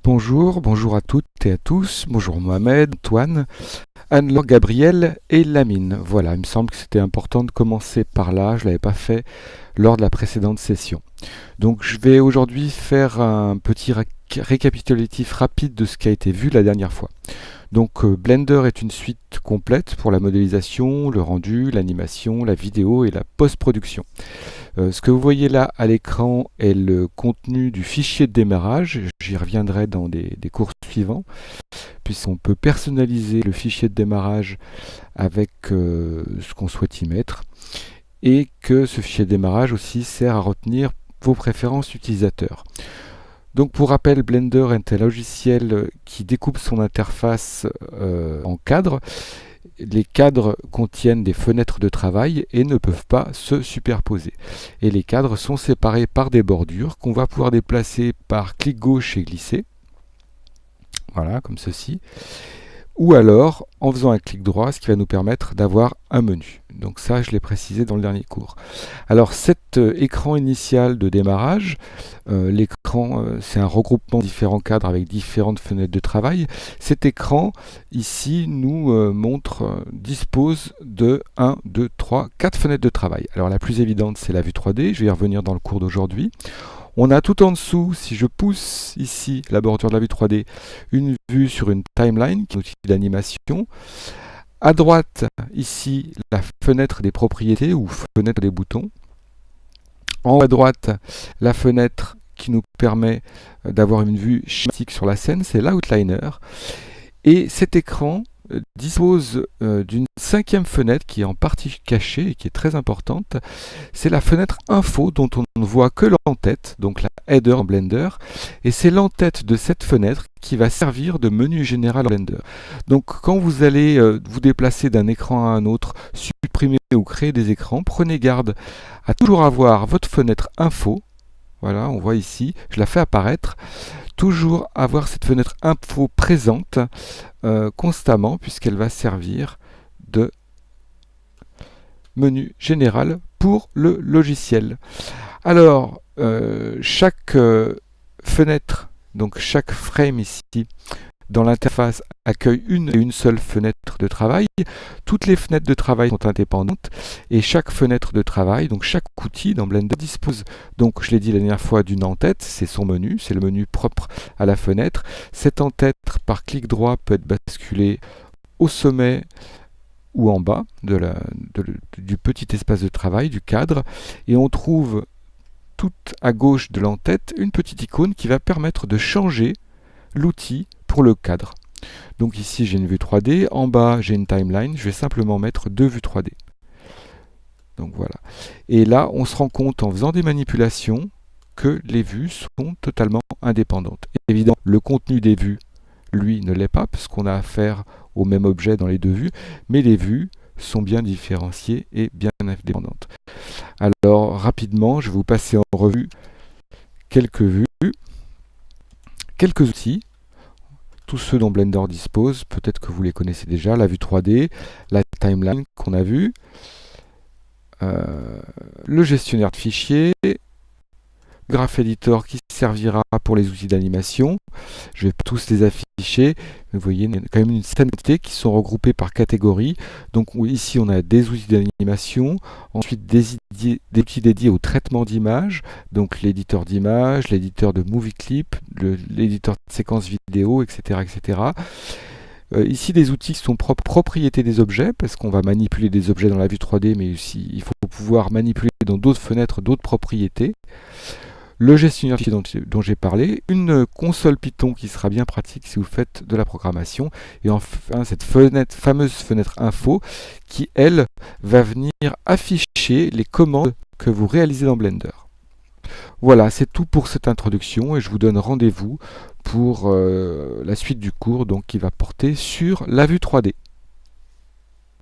Bonjour à toutes et à tous. Bonjour Mohamed, Antoine, Anne-Laure, Gabriel et Lamine. Voilà, il me semble que c'était important de commencer par là. Je ne l'avais pas fait lors de la précédente session. Donc je vais aujourd'hui faire un petit récapitulatif rapide de ce qui a été vu la dernière fois. Donc Blender est une suite complète pour la modélisation, le rendu, l'animation, la vidéo et la post-production. Ce que vous voyez là à l'écran est le contenu du fichier de démarrage. J'y reviendrai dans des cours suivants, puisqu'on peut personnaliser le fichier de démarrage avec ce qu'on souhaite y mettre, et que ce fichier de démarrage aussi sert à retenir vos préférences utilisateurs. Donc pour rappel, Blender est un logiciel qui découpe son interface en cadres. Les cadres contiennent des fenêtres de travail et ne peuvent pas se superposer. Et les cadres sont séparés par des bordures qu'on va pouvoir déplacer par clic gauche et glisser. Voilà, comme ceci. Ou alors en faisant un clic droit, ce qui va nous permettre d'avoir un menu. Donc ça, je l'ai précisé dans le dernier cours. Alors cet écran initial de démarrage, l'écran, c'est un regroupement de différents cadres avec différentes fenêtres de travail. Cet écran, ici, nous dispose de 1, 2, 3, 4 fenêtres de travail. Alors la plus évidente, c'est la vue 3D. Je vais y revenir dans le cours d'aujourd'hui. On a tout en dessous, si je pousse ici la bordure de la vue 3D, une vue sur une timeline, qui est un outil d'animation. À droite, ici, la fenêtre des propriétés ou fenêtre des boutons. En haut à droite, la fenêtre qui nous permet d'avoir une vue schématique sur la scène, c'est l'outliner. Et cet écran dispose d'une cinquième fenêtre qui est en partie cachée et qui est très importante. C'est la fenêtre info dont on ne voit que l'entête, donc la header en Blender. Et c'est l'entête de cette fenêtre qui va servir de menu général en Blender. Donc quand vous allez vous déplacer d'un écran à un autre, supprimer ou créer des écrans, prenez garde à toujours avoir votre fenêtre info. Voilà, on voit ici, je la fais apparaître. Toujours avoir cette fenêtre info présente constamment, puisqu'elle va servir de menu général pour le logiciel. Alors, chaque fenêtre, donc chaque frame ici, dans l'interface accueille une et une seule fenêtre de travail. Toutes les fenêtres de travail sont indépendantes et chaque fenêtre de travail, donc chaque outil dans Blender dispose, donc je l'ai dit la dernière fois, d'une entête, c'est son menu, c'est le menu propre à la fenêtre. Cette entête par clic droit peut être basculée au sommet ou en bas du petit espace de travail, du cadre, et on trouve tout à gauche de l'entête une petite icône qui va permettre de changer l'outil pour le cadre. Donc ici j'ai une vue 3D, en bas j'ai une timeline, je vais simplement mettre deux vues 3D. Donc voilà. Et là on se rend compte en faisant des manipulations que les vues sont totalement indépendantes. Évidemment, le contenu des vues, lui, ne l'est pas, parce qu'on a affaire au même objet dans les deux vues, mais les vues sont bien différenciées et bien indépendantes. Alors rapidement, je vais vous passer en revue quelques vues, quelques outils, tous ceux dont Blender dispose, peut-être que vous les connaissez déjà, la vue 3D, la timeline qu'on a vue, le gestionnaire de fichiers, Graph Editor qui servira pour les outils d'animation. Je vais tous les afficher, mais vous voyez, il y a quand même une scène qui sont regroupées par catégorie. Donc ici on a des outils d'animation, ensuite des outils dédiés au traitement d'images, donc l'éditeur d'images, l'éditeur de movie clip, l'éditeur de séquences vidéo, etc. etc. Ici des outils qui sont propriétés des objets, parce qu'on va manipuler des objets dans la vue 3D, mais aussi il faut pouvoir manipuler dans d'autres fenêtres d'autres propriétés. Le gestionnaire de fichiers dont j'ai parlé, une console Python qui sera bien pratique si vous faites de la programmation, et enfin cette fameuse fenêtre info qui, elle, va venir afficher les commandes que vous réalisez dans Blender. Voilà, c'est tout pour cette introduction et je vous donne rendez-vous pour la suite du cours donc, qui va porter sur la vue 3D.